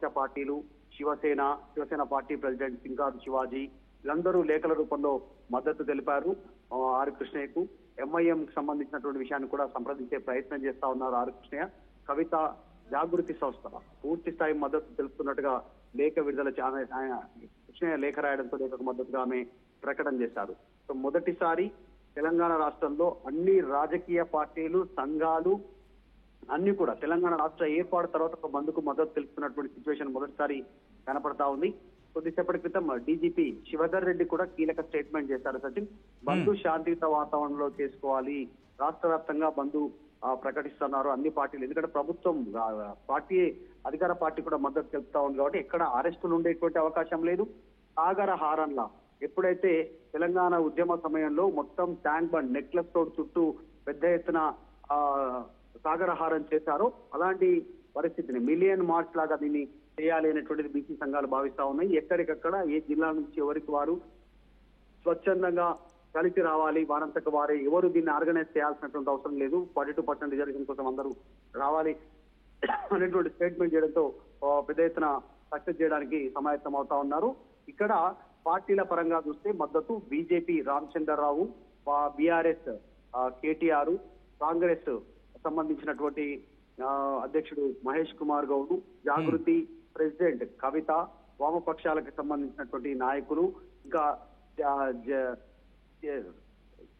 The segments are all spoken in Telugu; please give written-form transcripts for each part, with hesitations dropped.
వామపక్ష పార్టీలు, శివసేన పార్టీ ప్రెసిడెంట్ సింగారు శివాజీ వీళ్ళందరూ లేఖల రూపంలో మద్దతు తెలిపారు ఆర్ కృష్ణయ్యకు. ఎంఐఎం కి సంబంధించినటువంటి విషయాన్ని కూడా సంప్రదించే ప్రయత్నం చేస్తా ఉన్నారు ఆర్ కృష్ణయ్య. కవిత జాగృతి సంస్థ పూర్తి స్థాయి మద్దతు తెలుపుతున్నట్టుగా లేఖ విడుదల కృష్ణయ్య లేఖ రాయడంతో లేఖకు మద్దతుగా ఆమె ప్రకటన చేశారు. సో మొదటిసారి తెలంగాణ రాష్ట్రంలో అన్ని రాజకీయ పార్టీలు, సంఘాలు అన్ని కూడా తెలంగాణ రాష్ట్ర ఏర్పాటు తర్వాత ఒక బంద్కు మద్దతు తెలుపుతున్నటువంటి సిచ్యువేషన్ మొదటిసారి కనపడతా ఉంది. కొద్దిసేపటి క్రితం డీజీపీ శివధర్ రెడ్డి కూడా కీలక స్టేట్మెంట్ చేశారు. సచిన్, బంధు శాంతియుత వాతావరణంలో చేసుకోవాలి, రాష్ట్ర వ్యాప్తంగా బంధు ప్రకటిస్తున్నారు అన్ని పార్టీలు. ఎందుకంటే ప్రభుత్వం పార్టీ అధికార పార్టీ కూడా మద్దతు తెలుపుతా ఉంది కాబట్టి ఎక్కడ అరెస్టులు ఉండేటువంటి అవకాశం లేదు. సాగర హారన్లా ఎప్పుడైతే తెలంగాణ ఉద్యమ సమయంలో మొత్తం ట్యాంక్ బండ్ నెక్లెస్ తోడు చుట్టూ పెద్ద ఎత్తున సాగరహారం చేశారో అలాంటి పరిస్థితిని మిలియన్ మార్చ్ లాగా దీన్ని చేయాలి అనేటువంటిది బీసీ సంఘాలు భావిస్తా ఉన్నాయి. ఎక్కడికక్కడ ఏ జిల్లా నుంచి ఎవరికి వారు స్వచ్ఛందంగా కలిసి రావాలి, వారంతకు వారే ఎవరు దీన్ని ఆర్గనైజ్ చేయాల్సినటువంటి అవసరం లేదు, 42% రిజర్వేషన్ కోసం అందరూ రావాలి అనేటువంటి స్టేట్మెంట్ చేయడంతో పెద్ద ఎత్తున సక్సెస్ చేయడానికి సమాయత్తం అవుతా ఉన్నారు. ఇక్కడ పార్టీల పరంగా చూస్తే మద్దతు బీజేపీ రామచంద్రరావు, బీఆర్ఎస్ కేటీఆర్, కాంగ్రెస్ సంబంధించినటువంటి అధ్యక్షుడు మహేష్ కుమార్ గౌడ్, జాగృతి ప్రెసిడెంట్ కవిత, వామపక్షాలకు సంబంధించినటువంటి నాయకులు, ఇంకా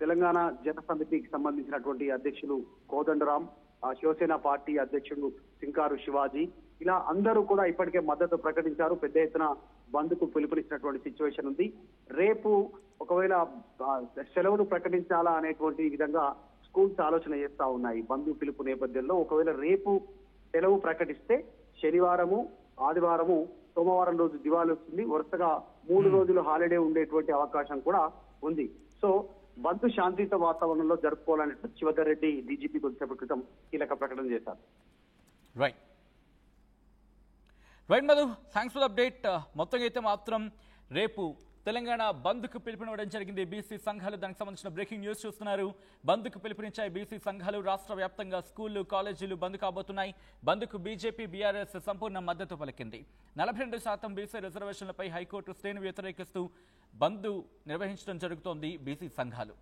తెలంగాణ జన సమితికి సంబంధించినటువంటి అధ్యక్షులు కోదండరాం, శివసేన పార్టీ అధ్యక్షుడు సింకారు శివాజీ, ఇలా అందరూ కూడా ఇప్పటికే మద్దతు ప్రకటించారు. పెద్ద ఎత్తున బంద్కు పిలుపునిచ్చినటువంటి సిచ్యువేషన్ ఉంది. రేపు ఒకవేళ సెలవులు ప్రకటించాలా అనేటువంటి విధంగా స్కూల్స్ ఆలోచన చేస్తా ఉన్నాయి. బంధు పిలుపు నేపథ్యంలో ఒకవేళ రేపు సెలవు ప్రకటిస్తే శనివారము, ఆదివారము, సోమవారం రోజు దివాళీ వస్తుంది. వరుసగా 3 రోజులు హాలిడే ఉండేటువంటి అవకాశం కూడా ఉంది. సో బంధు శాంతియుత వాతావరణంలో జరుపుకోవాలని శివధర్ రెడ్డి డీజీపీ కొద్దిసేపటి క్రితం కీలక ప్రకటన చేశారు. Right Madhu, thanks for update. మొత్తంగా అయితే మాత్రం రేపు తెలంగాణ బంద్కు పిలుపునివ్వడం జరిగింది బీసీ సంఘాలు. దానికి సంబంధించిన బ్రేకింగ్ న్యూస్ చూస్తున్నారు. బంద్కు పిలుపునిచ్చాయి బీసీ సంఘాలు. రాష్ట్ర వ్యాప్తంగా స్కూళ్లు, కాలేజీలు బంద్ కాబోతున్నాయి. బంద్కు బీజేపీ, బీఆర్ఎస్ సంపూర్ణ మద్దతు పలికింది. 42% బీసీ రిజర్వేషన్లపై హైకోర్టు స్టేను వ్యతిరేకిస్తూ బంద్ నిర్వహించడం జరుగుతోంది బీసీ సంఘాలు.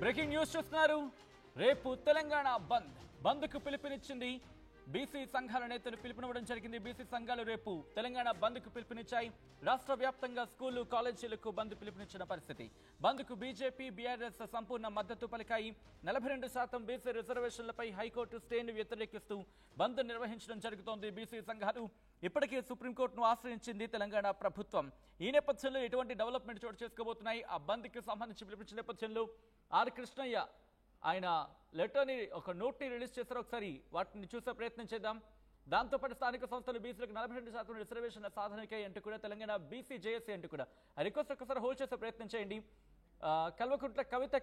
బ్రేకింగ్ న్యూస్ చూస్తున్నారు. రేపు తెలంగాణ బంద్కు పిలుపునిచ్చింది బీసీ సంఘాల నేతలు. పిలుపునివ్వడం జరిగింది. బీసీ సంఘాలు రేపు తెలంగాణ బంద్కు పిలుపునిచ్చాయి. రాష్ట్ర వ్యాప్తంగా స్కూళ్లు, కాలేజీలకు బంద్ పిలుపునిచ్చిన పరిస్థితి. బంద్కు బీజేపీ, బీఆర్ఎస్ సంపూర్ణ మద్దతు పలికాయి. 42% బీసీ రిజర్వేషన్లపై హైకోర్టు స్టేను వ్యతిరేకిస్తూ బంద్ నిర్వహించడం జరుగుతోంది. బీసీ సంఘాలు ఇప్పటికే సుప్రీంకోర్టును ఆశ్రయించింది తెలంగాణ ప్రభుత్వం. ఈ నేపథ్యంలో ఎటువంటి డెవలప్మెంట్ చోటు చేసుకోబోతున్నాయి, ఆ బంద్కి సంబంధించి పిలుపునిచ్చిన నేపథ్యంలో ఆర్ కృష్ణయ్య ఆయన లెటర్ని, ఒక నోట్ని రిలీజ్ చేశారు. ఒకసారి వాటిని చూసే ప్రయత్నం చేద్దాం. దాంతోపాటు స్థానిక సంస్థలు బీసీలకు 42% రిజర్వేషన్ల సాధనకై అంటూ కూడా తెలంగాణ బీసీ జేఏసీ అంటూ కూడా రిక్వెస్ట్ ఒకసారి హోల్డ్ చేసే ప్రయత్నం చేయండి. కల్వకుంట్ల కవిత